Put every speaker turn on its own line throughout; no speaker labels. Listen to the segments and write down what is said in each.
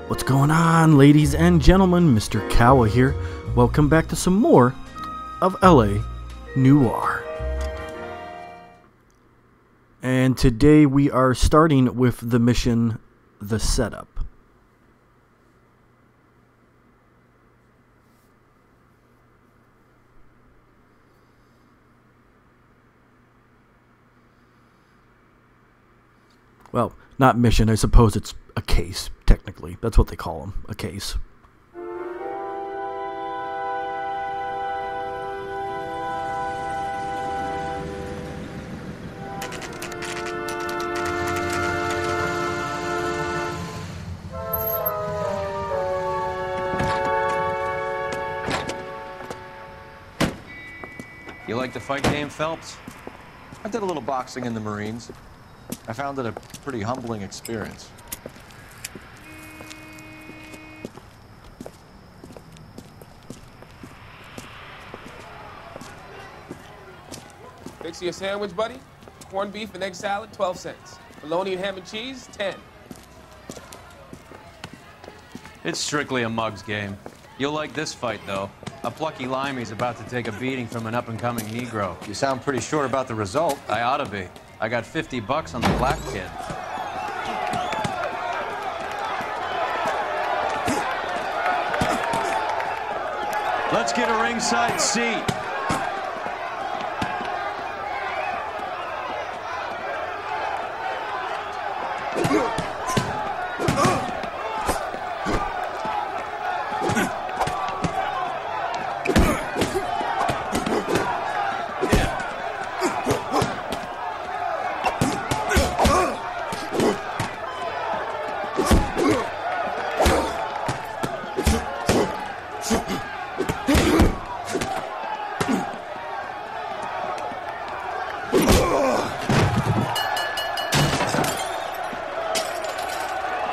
What's going on, ladies and gentlemen? Mr. Kawa here. Welcome back to some more of L.A. Noire. And today we are starting with the mission, The Setup. Well, not mission, I suppose it's a case, technically. That's what they call them, a case.
You like the fight game, Phelps?
I did a little boxing in the Marines. I found it a pretty humbling experience.
Fix you a sandwich, buddy. Corned beef and egg salad, 12 cents. Bologna and ham and cheese, 10.
It's strictly a mug's game. You'll like this fight, though. A plucky limey's about to take a beating from an up-and-coming Negro.
You sound pretty sure about the result.
I ought to be. I got $50 on the black kid. Let's get a ringside seat.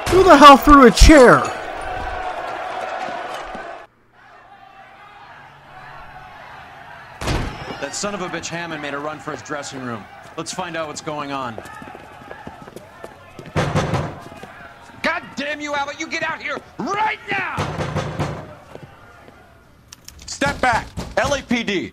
Who the hell threw a chair?
That son of a bitch Hammond made a run for his dressing room. Let's find out what's going on.
God damn you, Albert! You get out here right now!
Step back! LAPD!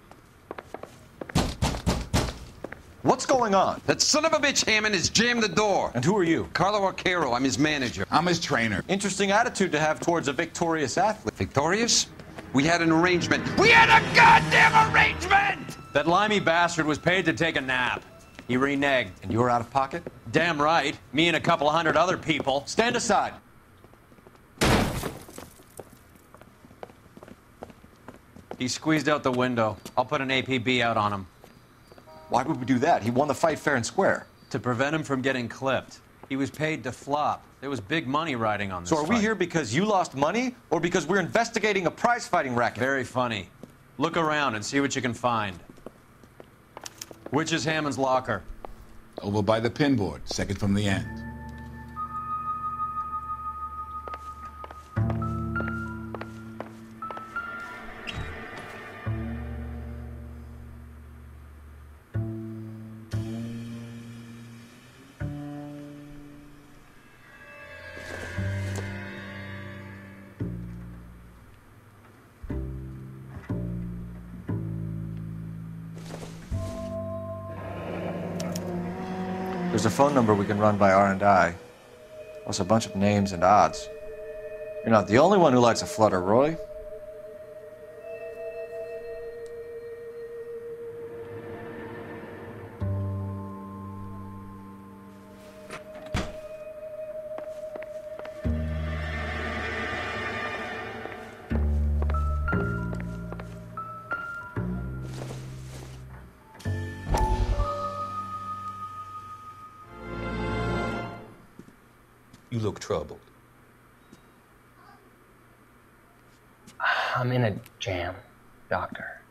What's going on?
That son of a bitch Hammond has jammed the door.
And who are you?
Carlo Arcaro, I'm his manager.
I'm his trainer.
Interesting attitude to have towards a victorious athlete.
Victorious? We had an arrangement. We had a goddamn arrangement!
That limey bastard was paid to take a nap. He reneged.
And you were out of pocket?
Damn right. Me and a couple of hundred other people.
Stand aside.
He squeezed out the window. I'll put an APB out on him.
Why would we do that? He won the fight fair and square.
To prevent him from getting clipped. He was paid to flop. There was big money riding on this
So are we
fight.
here because you lost money, or because we're investigating a prize-fighting racket?
Very funny. Look around and see what you can find. Which is Hammond's locker?
Over by the pinboard, second from the end.
There's a phone number we can run by R&I. Plus a bunch of names and odds. You're not the only one who likes a flutter, Roy.
You look troubled.
I'm in a jam, Doctor.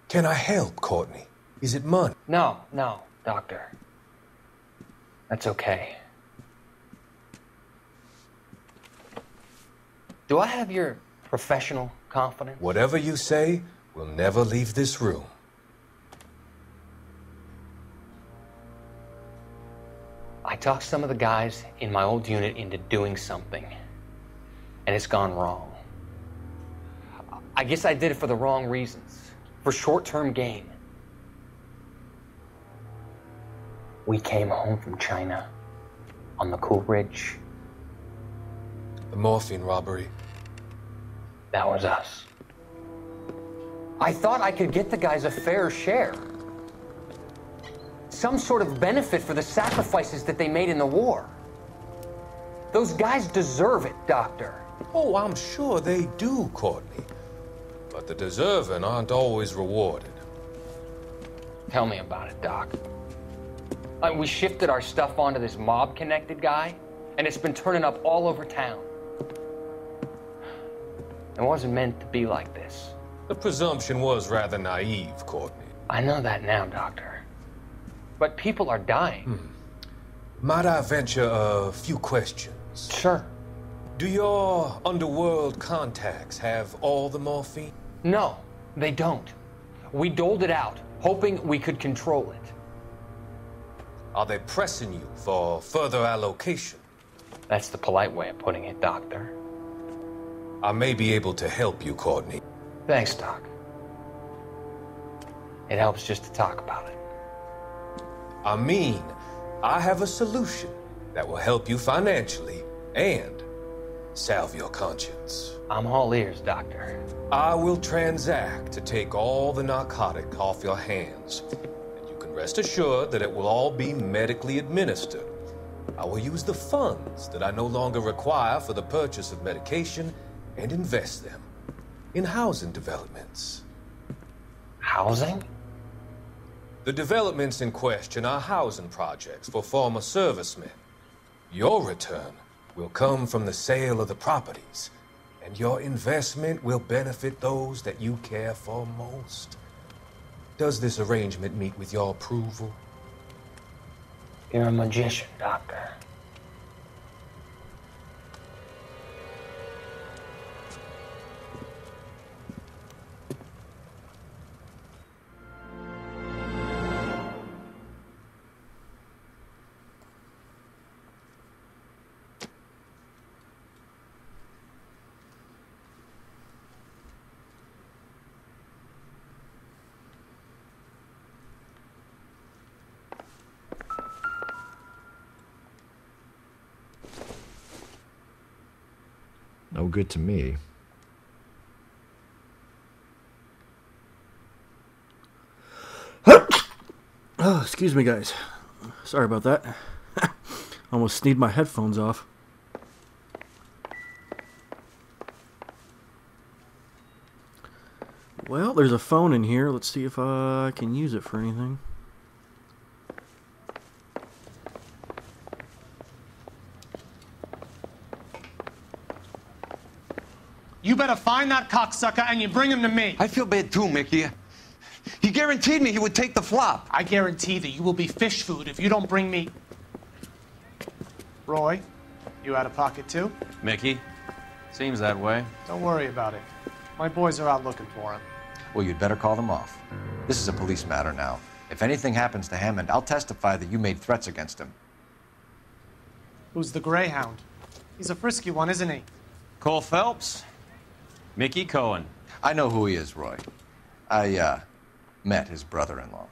Can I help, Courtney? Is it money?
No, Doctor. That's okay. Do I have your professional confidence?
Whatever you say, we'll never leave this room.
I talked some of the guys in my old unit into doing something, and it's gone wrong. I guess I did it for the wrong reasons, for short-term gain. We came home from China on the Cool Ridge.
The morphine robbery.
That was us. I thought I could get the guys a fair share. Some sort of benefit for the sacrifices that they made in the war. Those guys deserve it, Doctor.
Oh, I'm sure they do, Courtney. But the deserving aren't always rewarded.
Tell me about it, Doc. We shifted our stuff onto this mob-connected guy, and it's been turning up all over town. It wasn't meant to be like this.
The presumption was rather naive, Courtney.
I know that now, Doctor. But people are dying.
Might I venture a few questions?
Sure.
Do your underworld contacts have all the morphine?
No, they don't. We doled it out, hoping we could control it.
Are they pressing you for further allocation?
That's the polite way of putting it, Doctor.
I may be able to help you, Courtney.
Thanks, Doc. It helps just to talk about it.
I mean, I have a solution that will help you financially and salve your conscience.
I'm all ears, Doctor.
I will transact to take all the narcotic off your hands. And you can rest assured that it will all be medically administered. I will use the funds that I no longer require for the purchase of medication and invest them in housing developments.
Housing?
The developments in question are housing projects for former servicemen. Your return will come from the sale of the properties, and your investment will benefit those that you care for most. Does this arrangement meet with your approval?
You're a magician, Doctor.
No good to me.
Oh, excuse me, guys. Sorry about that. Almost sneezed my headphones off. Well, there's a phone in here. Let's see if I can use it for anything.
You better find that cocksucker and you bring him to me.
I feel bad too, Mickey. He guaranteed me he would take the flop.
I guarantee that you will be fish food if you don't bring me... Roy, you out of pocket too?
Mickey? Seems that way.
Don't worry about it. My boys are out looking for him.
Well, you'd better call them off. This is a police matter now. If anything happens to Hammond, I'll testify that you made threats against him.
Who's the Greyhound? He's a frisky one, isn't he?
Cole Phelps? Mickey Cohen.
I know who he is, Roy. I, met his brother-in-law.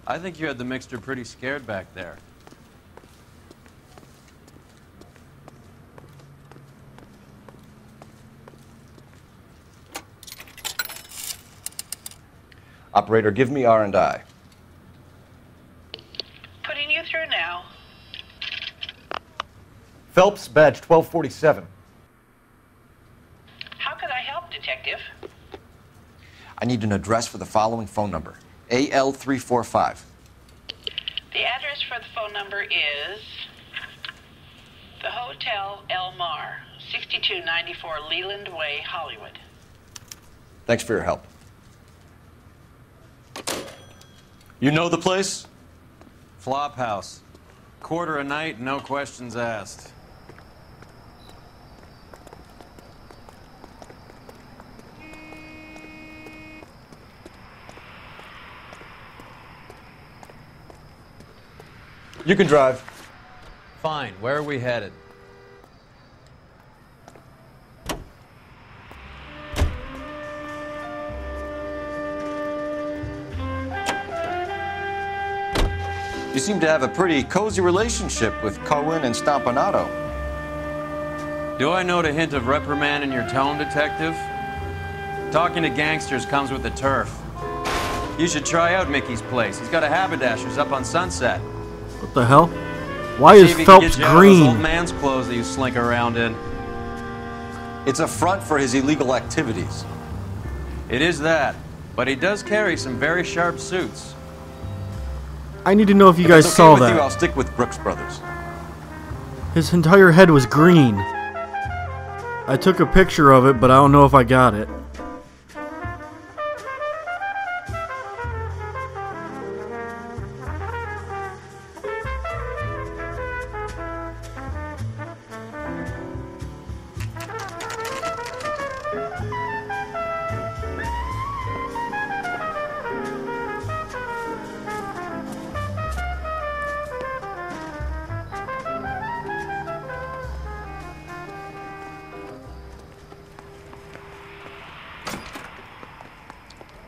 I think you had the mixture pretty scared back there.
Operator, give me R&I.
Putting you through now.
Phelps, badge 1247.
How could I help, Detective?
I need an address for the following phone number. AL345.
The address for the phone number is the Hotel L.A Noire, 6294 Leland Way, Hollywood.
Thanks for your help. You know the place?
Flop house. Quarter a night, no questions asked.
You can drive.
Fine. Where are we headed?
You seem to have a pretty cozy relationship with Cohen and Stompanato.
Do I note a hint of reprimand in your tone, Detective? Talking to gangsters comes with the turf. You should try out Mickey's place. He's got a haberdasher's up on Sunset.
What the hell? Why is
See if he can
Phelps
get you out of those
green?
old man's clothes that you slink around in.
It's a front for his illegal activities.
It is that, but he does carry some very sharp suits.
I need to know if you
If
guys
it's okay
saw
with
that.
you, I'll stick with Brooks Brothers.
His entire head was green. I took a picture of it, but I don't know if I got it.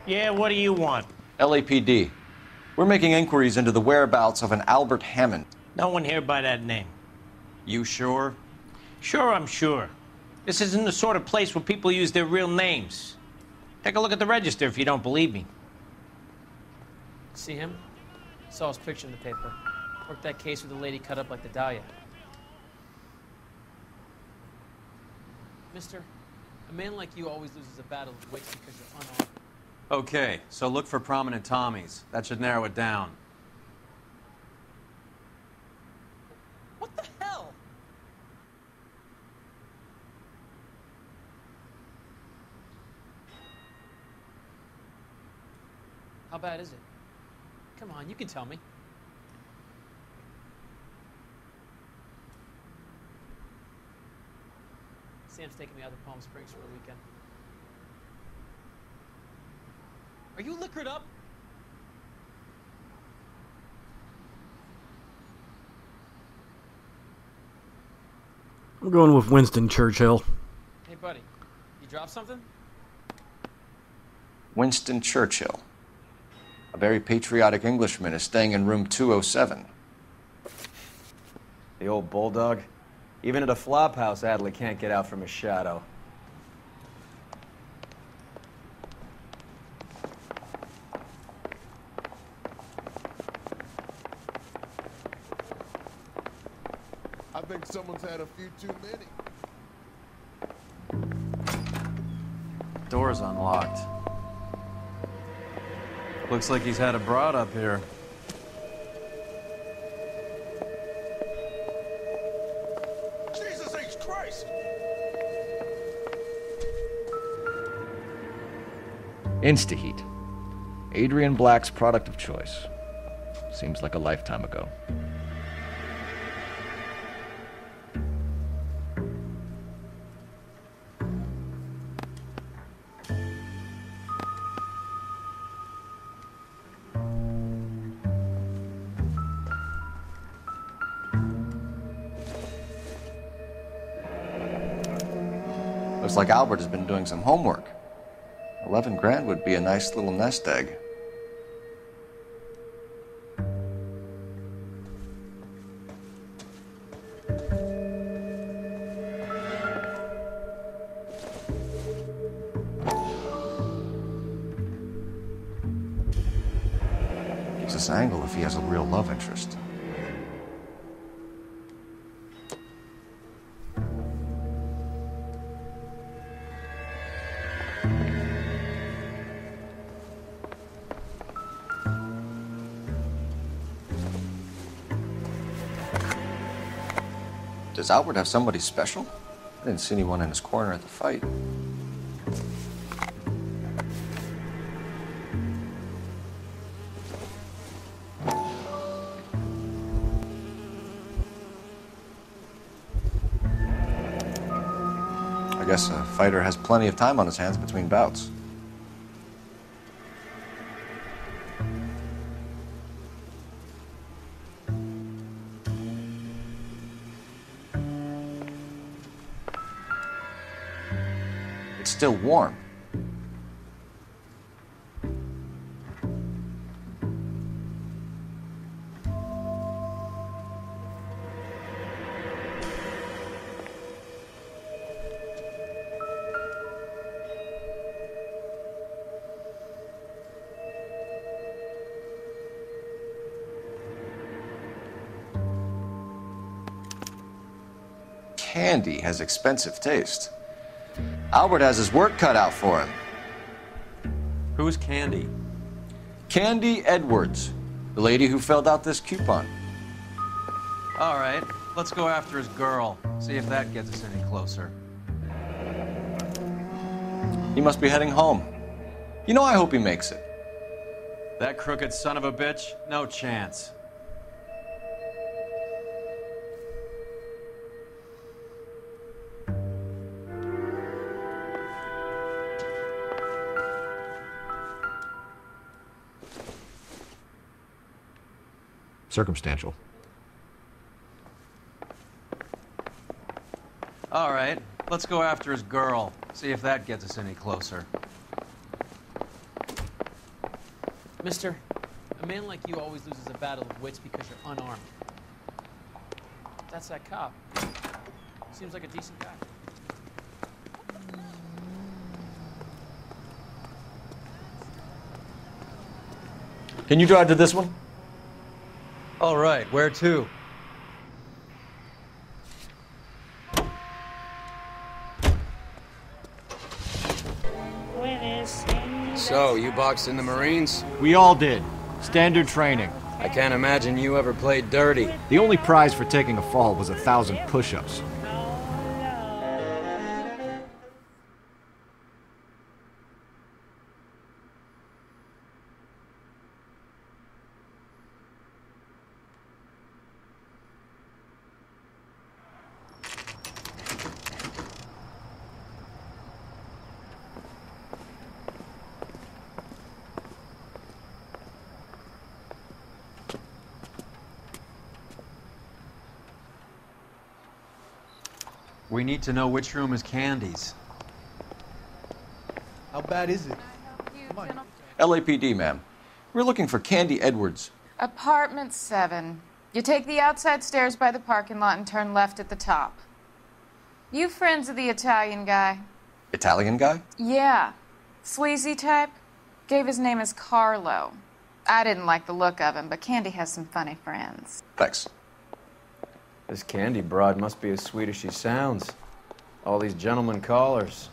Yeah, what do you want?
LAPD. We're making inquiries into the whereabouts of an Albert Hammond.
No one here by that name.
You sure?
Sure, I'm sure. This isn't the sort of place where people use their real names. Take a look at the register if you don't believe me.
See him? Saw his picture in the paper. Worked that case with the lady cut up like the Dahlia. Mister, a man like you always loses a battle of wits because you're unarmed.
Okay, so look for prominent Tommies. That should narrow it down.
What the hell? How bad is it? Come on, you can tell me. Sam's taking me out to Palm Springs for the weekend. Are you liquored up?
I'm going with Winston Churchill.
Hey, buddy, you dropped something?
Winston Churchill. A very patriotic Englishman is staying in room 207.
The old bulldog. Even at a flop house, Adley can't get out from his shadow.
I think someone's had a few too many.
Door's unlocked. Looks like he's had a broad up here.
Jesus H. Christ!
Instaheat. Adrian Black's product of choice. Seems like a lifetime ago.
Looks like Albert has been doing some homework. 11 grand would be a nice little nest egg. Gives us angle if he has a real love interest. Does Albert have somebody special? I didn't see anyone in his corner at the fight. I guess a fighter has plenty of time on his hands between bouts. it's still warm. Candy has expensive taste. Albert has his work cut out for him.
Who's Candy?
Candy Edwards, the lady who filled out this coupon.
All right, let's go after his girl. See if that gets us any closer.
He must be heading home. You know, I hope he makes it.
That crooked son of a bitch? No chance.
Circumstantial.
All right, let's go after his girl. See if that gets us any closer.
Mister, a man like you always loses a battle of wits because you're unarmed. That's that cop. Seems like a decent guy.
Can you drive to this one?
All right, where to?
So, you boxed in the Marines?
We all did. Standard training.
I can't imagine you ever played dirty.
The only prize for taking a fall was 1,000 push-ups.
We need to know which room is Candy's.
How bad is it?
LAPD, ma'am. We're looking for Candy Edwards.
Apartment 7. You take the outside stairs by the parking lot and turn left at the top. You friends of the Italian guy?
Italian guy?
Yeah. Sleazy type? Gave his name as Carlo. I didn't like the look of him, but Candy has some funny friends.
Thanks.
This Candy broad must be as sweet as she sounds. All these gentlemen callers.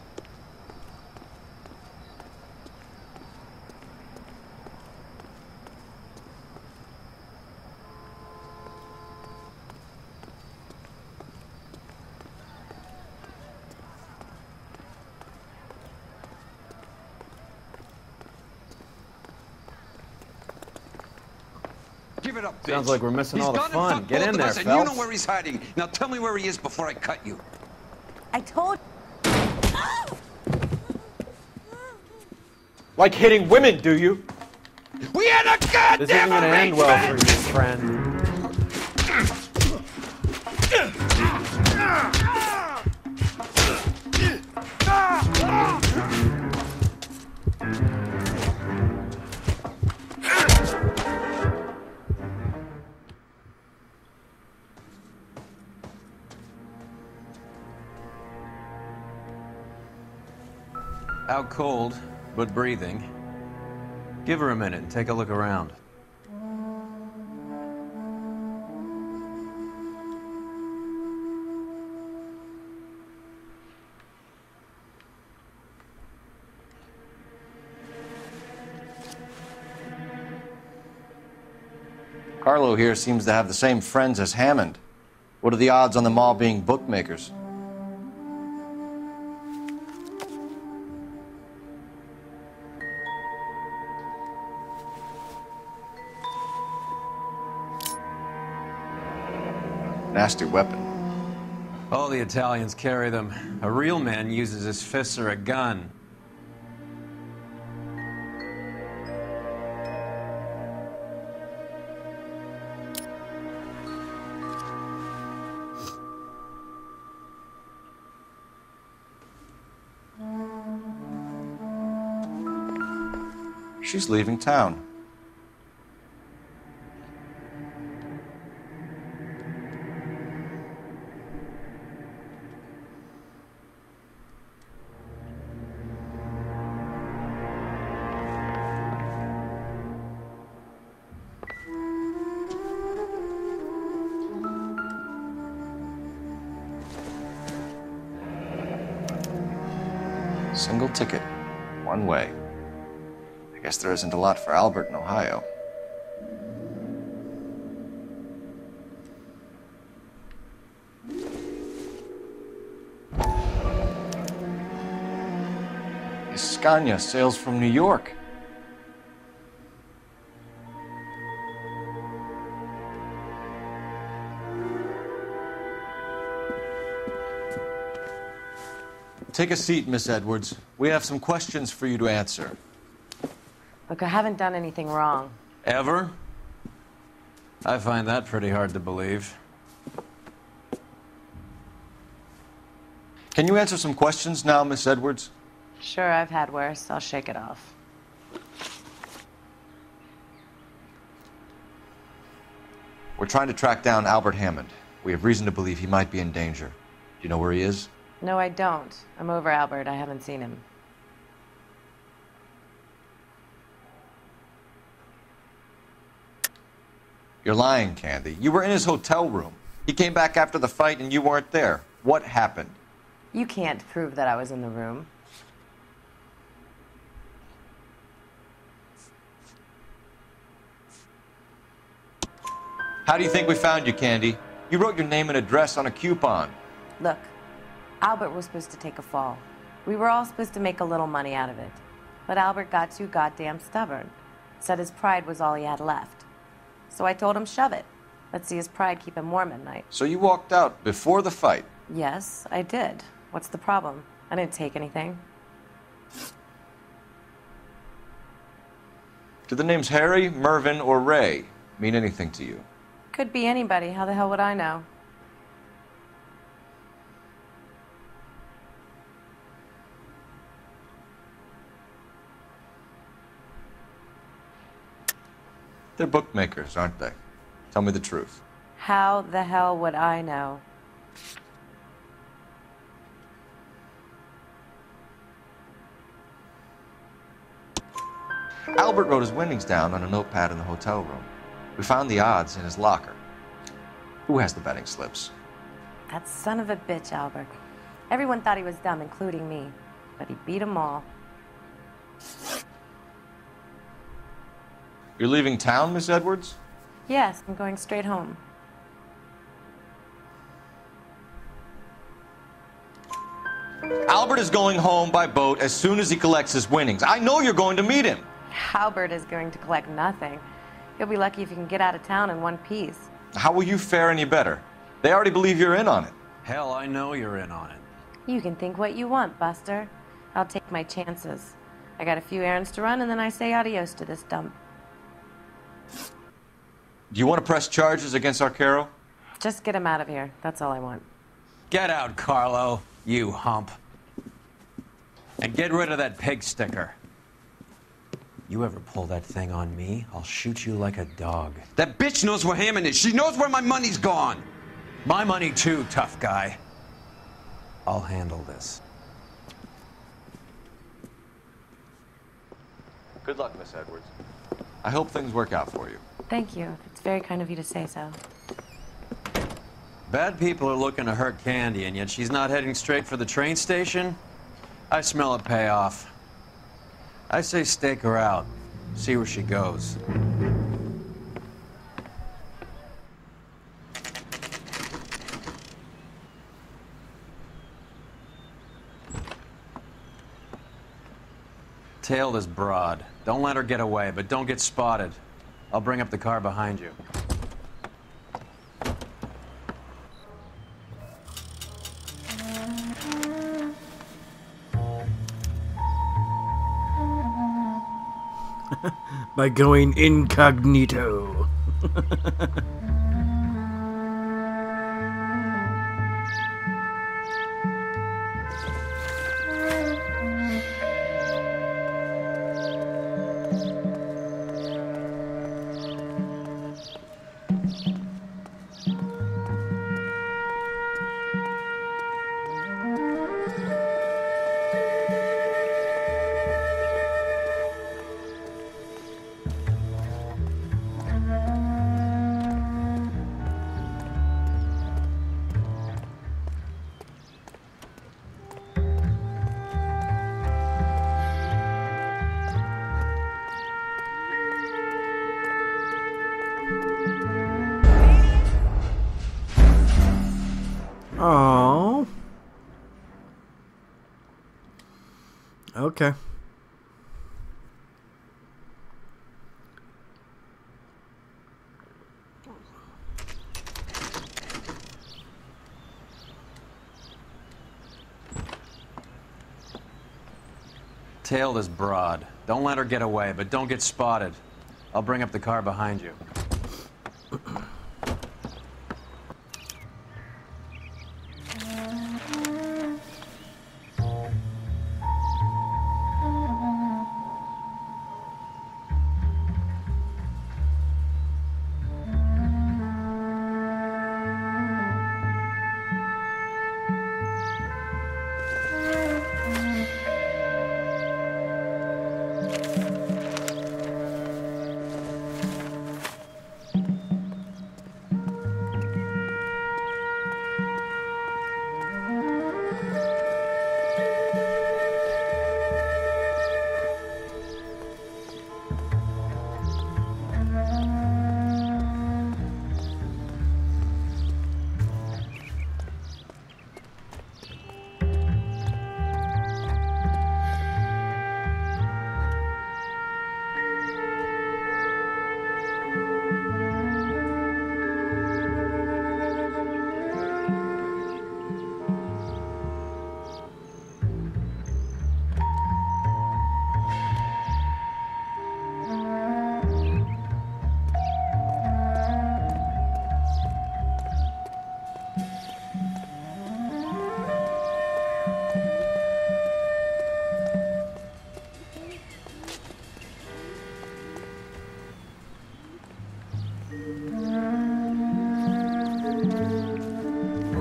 Give it up, bitch.
Sounds like we're missing all the
He's
fun.
gone and
Get
fucked
in
both
there,
of us, and you
Phelps.
know where he's hiding. Now tell me where he is before I cut you.
I told.
Like hitting women, do you?
We had a goddamn
This isn't gonna end well for
arrangement!
you, friend.
Out cold, but breathing. Give her a minute and take a look around.
Carlo here seems to have the same friends as Hammond. What are the odds on them all being bookmakers? Nasty weapon.
All the Italians carry them. A real man uses his fists or a gun.
She's leaving town. Single ticket, one way. I guess there isn't a lot for Albert in Ohio. Scania sails from New York. Take a seat, Miss Edwards. We have some questions for you to answer.
Look, I haven't done anything wrong.
Ever? I find that pretty hard to believe.
Can you answer some questions now, Miss Edwards?
Sure, I've had worse. I'll shake it off.
We're trying to track down Albert Hammond. We have reason to believe he might be in danger. Do you know where he is?
No, I don't. I'm over Albert. I haven't seen him.
You're lying, Candy. You were in his hotel room. He came back after the fight and you weren't there. What happened?
You can't prove that I was in the room.
How do you think we found you, Candy? You wrote your name and address on a coupon.
Look, Albert was supposed to take a fall. We were all supposed to make a little money out of it. But Albert got too goddamn stubborn. Said his pride was all he had left. So I told him, shove it. Let's see his pride keep him warm at night.
So you walked out before the fight?
Yes, I did. What's the problem? I didn't take anything.
Do the names Harry, Mervyn, or Ray mean anything to you?
Could be anybody. How the hell would I know?
They're bookmakers, aren't they? Tell me the truth.
How the hell would I know?
Albert wrote his winnings down on a notepad in the hotel room. We found the odds in his locker. Who has the betting slips?
That son of a bitch, Albert. Everyone thought he was dumb, including me. But he beat them all.
You're leaving town, Miss Edwards?
Yes, I'm going straight home.
Albert is going home by boat as soon as he collects his winnings. I know you're going to meet him.
Albert is going to collect nothing. He'll be lucky if he can get out of town in one piece.
How will you fare any better? They already believe you're in on it.
Hell, I know you're in on it.
You can think what you want, Buster. I'll take my chances. I got a few errands to run, and then I say adios to this dump.
Do you want to press charges against Arcaro?
Just get him out of here. That's all I want.
Get out, Carlo, you hump. And get rid of that pig sticker. You ever pull that thing on me, I'll shoot you like a dog.
That bitch knows where Hammond is. She knows where my money's gone.
My money too, tough guy. I'll handle this.
Good luck, Miss Edwards. I hope things work out for you.
Thank you. It's very kind of you to say so.
Bad people are looking to hurt Candy, and yet she's not heading straight for the train station? I smell a payoff. I say stake her out. See where she goes. Tail this broad. Don't let her get away, but don't get spotted. I'll bring up the car behind you.
By going incognito. Okay.
Tail this broad. Don't let her get away, but don't get spotted. I'll bring up the car behind you.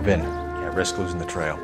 Move in. Can't risk losing the trail.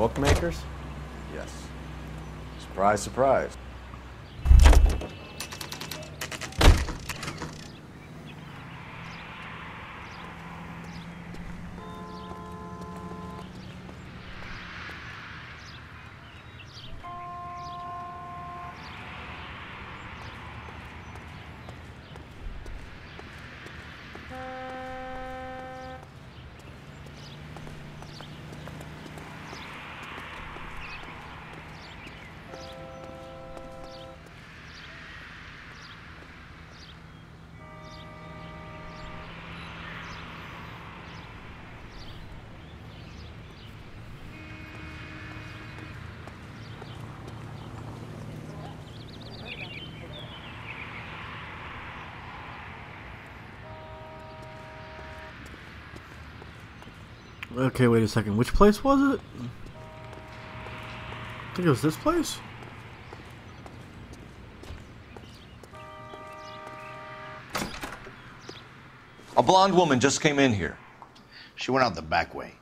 Bookmakers?
Yes. Surprise, surprise.
Okay, wait a second. Which place was it? I think it was this place.
A blonde woman just came in here.
She went out the back way.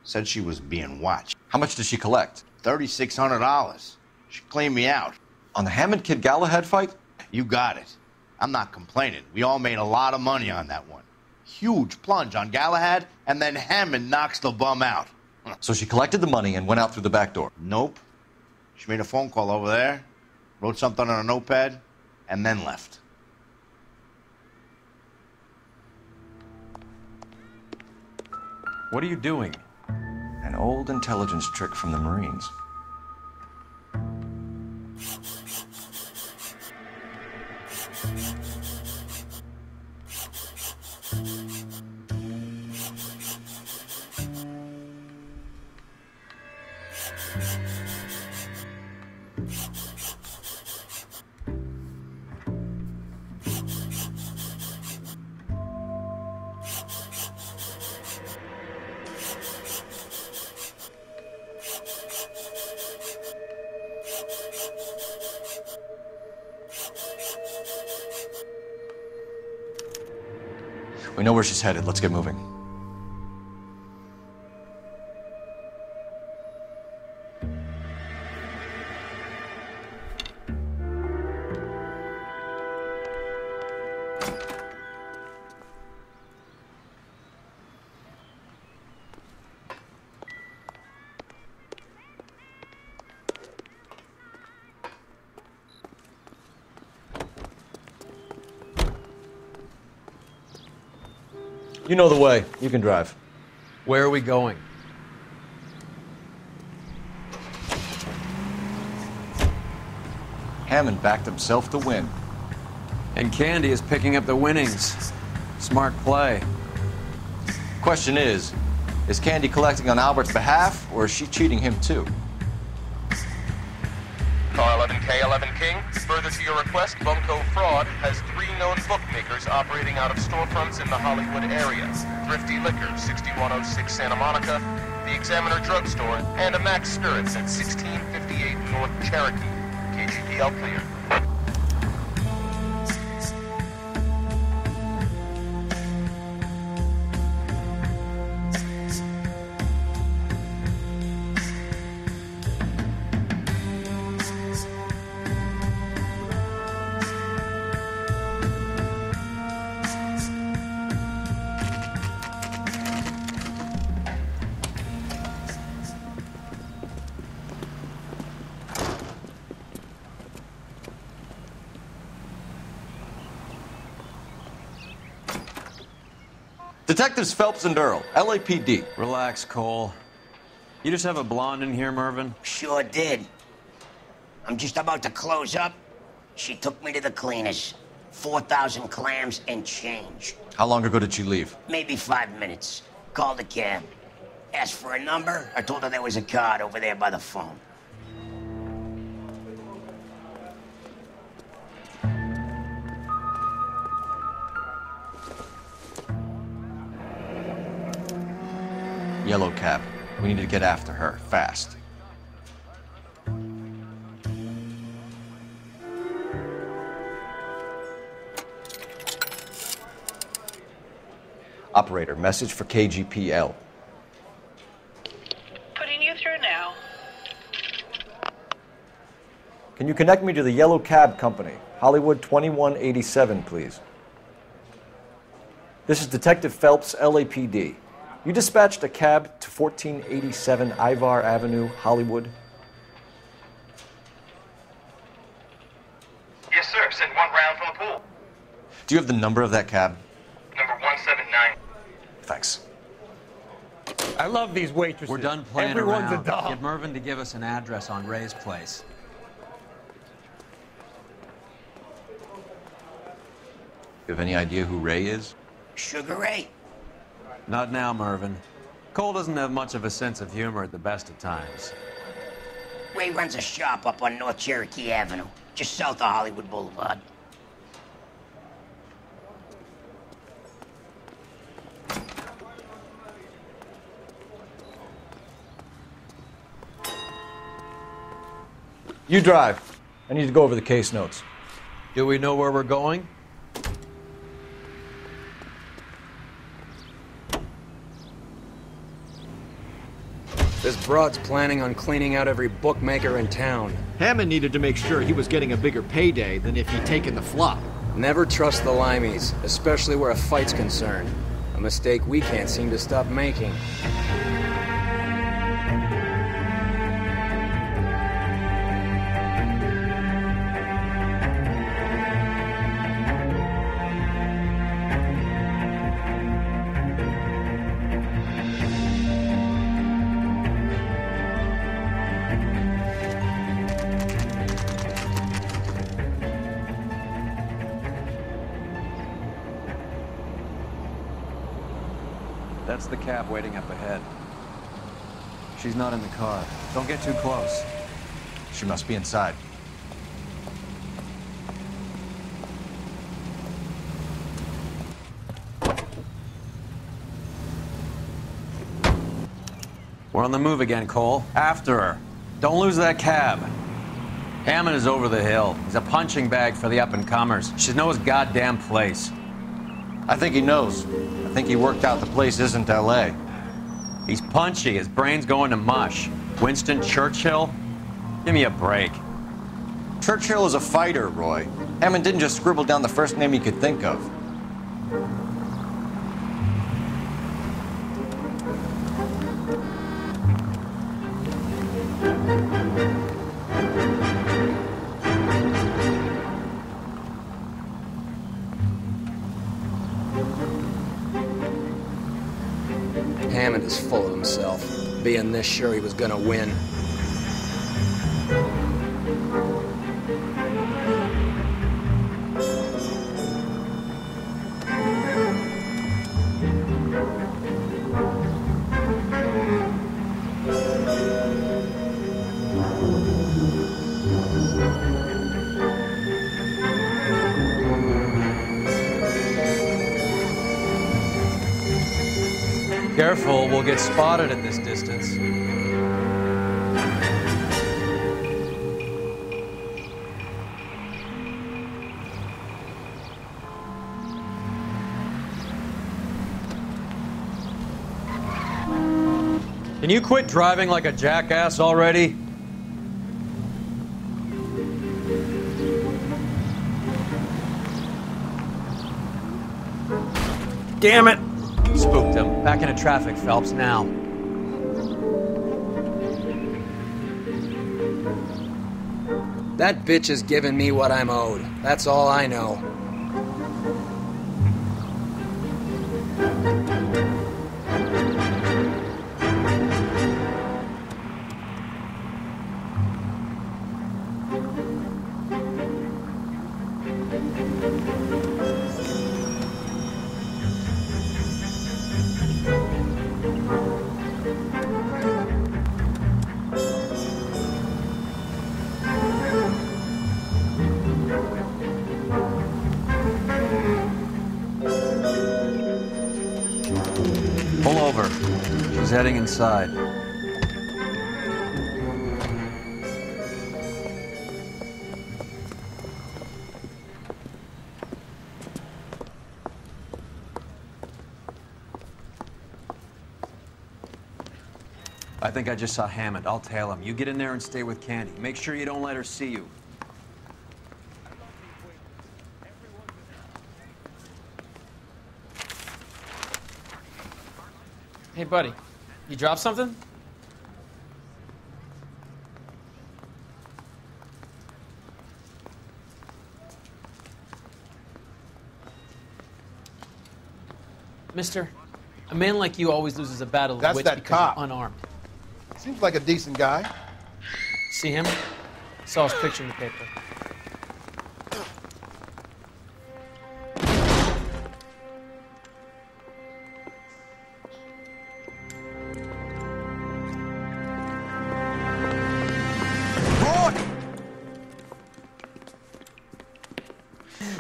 Said she was being watched.
How much did she collect?
$3,600. She cleaned me out.
On the Hammond Kid Galahad fight?
You got it. I'm not complaining. We all made a lot of money on that one. Huge plunge on Galahad, and then Hammond knocks the bum out.
So she collected the money and went out through the back door?
Nope. She made a phone call over there, wrote something on a notepad, and then left.
What are you doing?
An old intelligence trick from the Marines. We know where she's headed. Let's get moving. You know the way. You can drive.
Where are we going?
Hammond backed himself to win.
And Candy is picking up the winnings. Smart play.
Question is Candy collecting on Albert's behalf, or is she cheating him too?
Car 11K, 11 King. Further to your request, Bunko Fraud has 3 known bookmakers operating out of storefronts in the Hollywood area. Thrifty Liquor, 6106 Santa Monica, the Examiner Drugstore, and a Max Spirits at 1658 North Cherokee. KGPL clear.
Detectives Phelps and Earl, LAPD.
Relax, Cole. You just have a blonde in here, Mervyn?
Sure did. I'm just about to close up. She took me to the cleaners. 4,000 clams and change.
How long ago did she leave?
Maybe 5 minutes. Called a cab. Asked for a number. I told her there was a card over there by the phone.
Yellow cab. We need to get after her, fast. Operator, message for KGPL.
Putting you through now.
Can you connect me to the Yellow Cab Company, Hollywood 2187, please? This is Detective Phelps, LAPD. You dispatched a cab to 1487 Ivar Avenue, Hollywood?
Yes, sir. Send one round from the pool.
Do you have the number of that cab?
Number 179.
Thanks.
I love these waitresses.
We're done playing
Everyone's
around.
a doll.
Get Mervyn to give us an address on Ray's place.
You have any idea who Ray is?
Sugar Ray?
Not now, Mervyn. Cole doesn't have much of a sense of humor at the best of times.
Ray runs a shop up on North Cherokee Avenue, just south of Hollywood Boulevard.
You drive. I need to go over the case notes.
Do we know where we're going?
This broad's planning on cleaning out every bookmaker in town.
Hammond needed to make sure he was getting a bigger payday than if he'd taken the flop.
Never trust the limeys, especially where a fight's concerned. A mistake we can't seem to stop making.
That's the cab waiting up ahead. She's not in the car. Don't get too close.
She must be inside.
We're on the move again, Cole. After her. Don't lose that cab. Hammond is over the hill. He's a punching bag for the up-and-comers. She knows his goddamn place.
I think he knows. I think he worked out the place isn't L.A.
He's punchy. His brain's going to mush. Winston Churchill? Give me a break.
Churchill is a fighter, Roy. Hammond didn't just scribble down the first name he could think of.
Hammond is full of himself, being this sure he was gonna win.
Careful, we'll get spotted at this distance. Can you quit driving like a jackass already? Damn it! Spooked him. Back into traffic, Phelps, now.
That bitch is giving me what I'm owed. That's all I know.
Pull over. She's heading inside. I think I just saw Hammond. I'll tail him. You get in there and stay with Candy. Make sure you don't let her see you.
Hey, buddy. You dropped something? Mister, a man like you always loses a battle of
That's
wits
that
because
cop.
you're unarmed.
Seems like a decent guy.
See him? Saw his picture in the paper.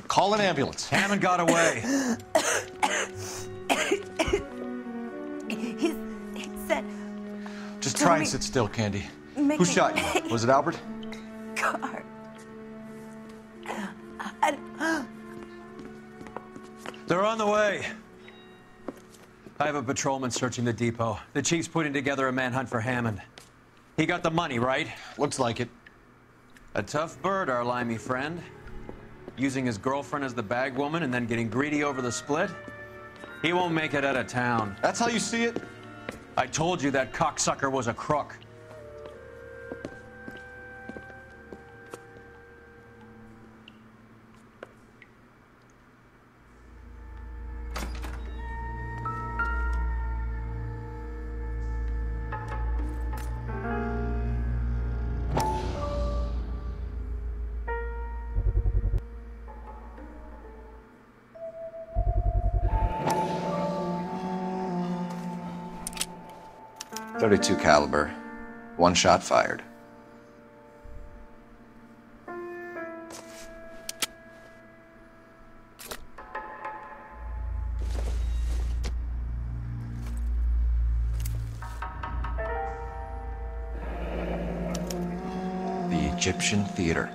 Call an ambulance.
Hammond got away.
He said...
Just try and sit still, Candy.
Make
Who
it-
shot you? Was it Albert?
Car.
They're on the way. I have a patrolman searching the depot. The chief's putting together a manhunt for Hammond. He got the money, right?
Looks like it.
A tough bird, our limey friend. Using his girlfriend as the bag woman and then getting greedy over the split. He won't make it out of town.
That's how you see it?
I told you that cocksucker was a crook.
.32 caliber. One shot fired. The Egyptian Theater.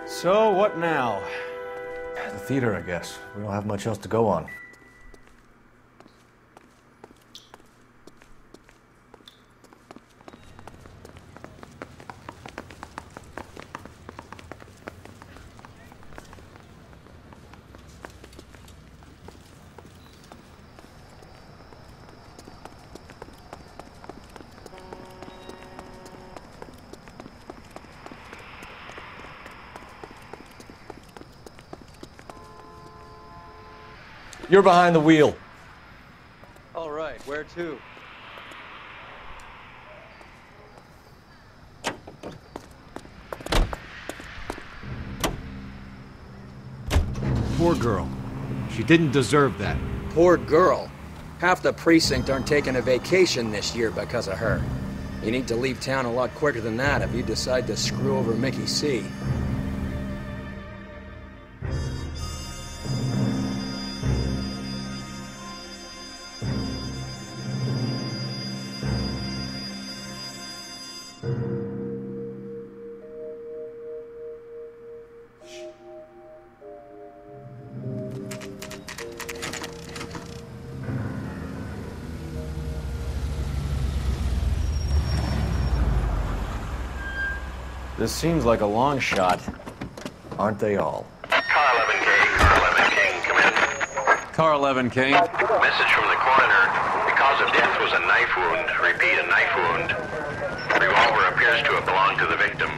So, what now?
The theater, I guess. We don't have much else to go on. You're behind the wheel.
All right, where to?
Poor girl. She didn't deserve that.
Poor girl. Half the precinct aren't taking a vacation this year because of her. You need to leave town a lot quicker than that if you decide to screw over Mickey C.
This seems like a long shot. Aren't they all?
Car 11K, Car 11 King, come in.
Car 11 King.
Message from the coroner. The cause of death was a knife wound. Repeat, a knife wound. Revolver appears to have belonged to the victim.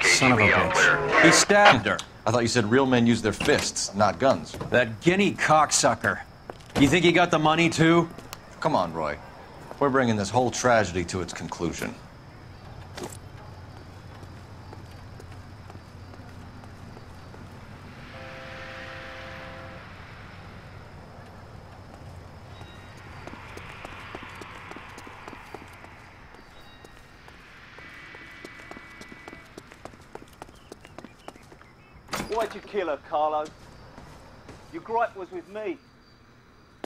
Son of a
KGB all clear.
bitch. He stabbed her.
I thought you said real men use their fists, not guns.
That guinea cocksucker. You think he got the money too?
Come on, Roy. We're bringing this whole tragedy to its conclusion.
Why'd you kill her, Carlo? Your gripe was with me.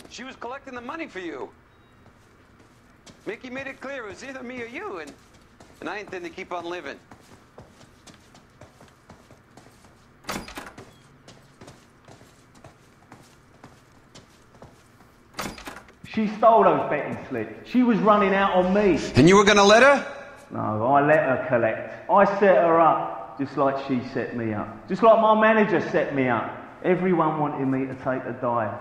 She was collecting the money for you. Mickey made it clear it was either me or you, and I intend to keep on living.
She stole those betting slips. She was running out on me.
And you were gonna let her?
No, I let her collect. I set her up, just like she set me up. Just like my manager set me up. Everyone wanted me to take a dive.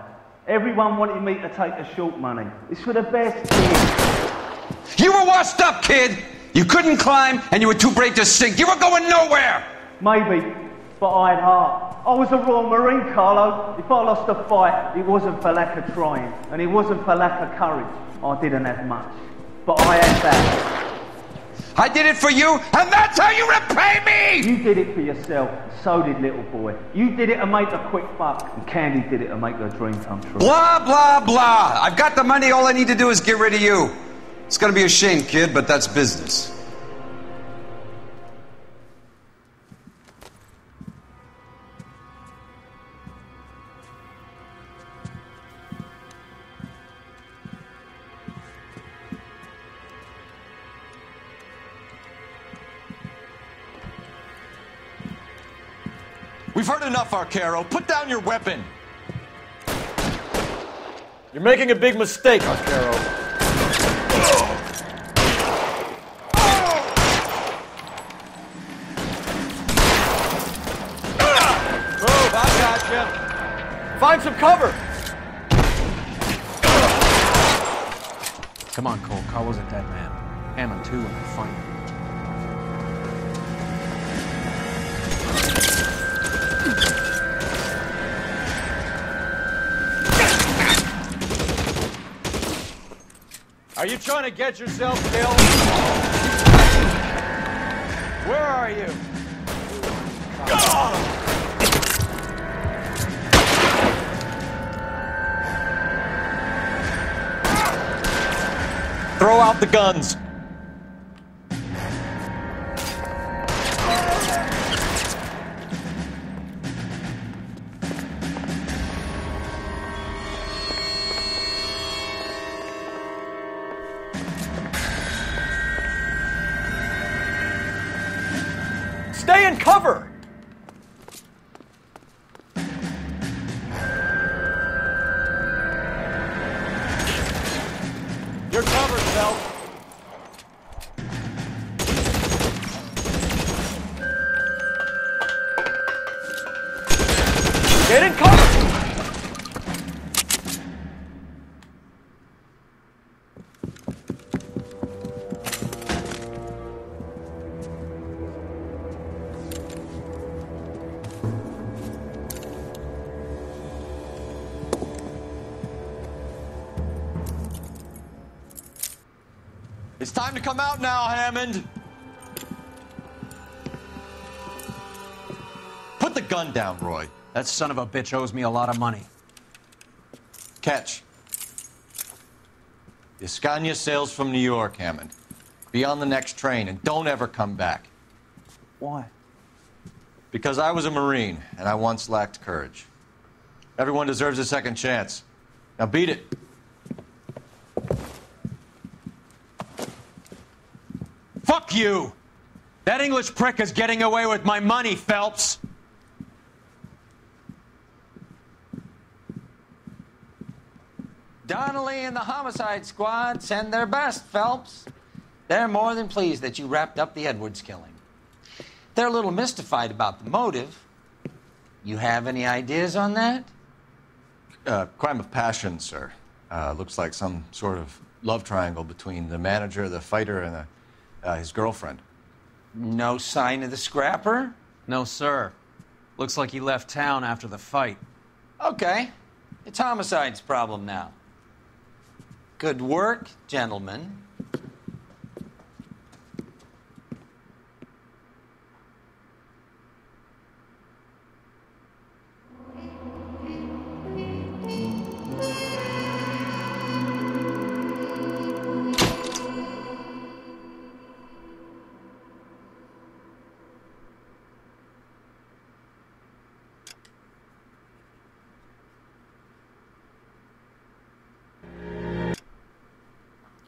Everyone wanted me to take the short money. It's for the best kid.
You were washed up, kid! You couldn't climb, and you were too brave to sink. You were going nowhere!
Maybe, but I had heart. I was a Royal Marine, Carlo. If I lost a fight, it wasn't for lack of trying, and it wasn't for lack of courage. I didn't have much, but I had that.
I did it for you, and that's how you repay me!
You did it for yourself, so did little boy. You did it to make a quick buck, and Candy did it to make her dream come true.
Blah, blah, blah. I've got the money, all I need to do is get rid of you. It's gonna be a shame, kid, but that's business.
We've heard enough, Arcaro. Put down your weapon.
You're making a big mistake, Arcaro.
Move, I gotcha.
Find some cover.
Come on, Cole. Carl was a dead man. Hammond, too, when they find him.
Are you trying to get yourself killed? Where are you?
Throw out the guns.
Stay in cover! You're covered, Phelps. Get in cover!
It's time to come out now, Hammond. Put the gun down, Roy.
That son of a bitch owes me a lot of money.
Catch. The Ascania sails from New York, Hammond. Be on the next train and don't ever come back.
Why?
Because I was a Marine and I once lacked courage. Everyone deserves a second chance. Now beat it.
Fuck you! That English prick is getting away with my money, Phelps!
Donnelly and the homicide squad send their best, Phelps. They're more than pleased that you wrapped up the Edwards killing. They're a little mystified about the motive. You have any ideas on that?
Crime of passion, sir. Looks like some sort of love triangle between the manager, the fighter, and his girlfriend.
No sign of the scrapper?
No, sir. Looks like he left town after the fight.
Okay. It's homicide's problem now. Good work, gentlemen.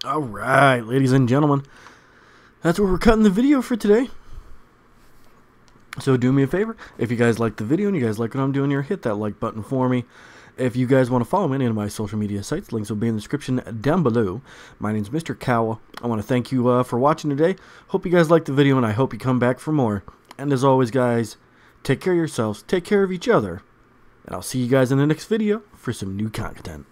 Alright, ladies and gentlemen, that's where we're cutting the video for today. So do me a favor, if you guys like the video and you guys like what I'm doing here, hit that like button for me. If you guys want to follow me on any of my social media sites, links will be in the description down below. My name's Mr. Cowa. I want to thank you for watching today. Hope you guys liked the video, and I hope you come back for more. And as always, guys, take care of yourselves, take care of each other, and I'll see you guys in the next video for some new content.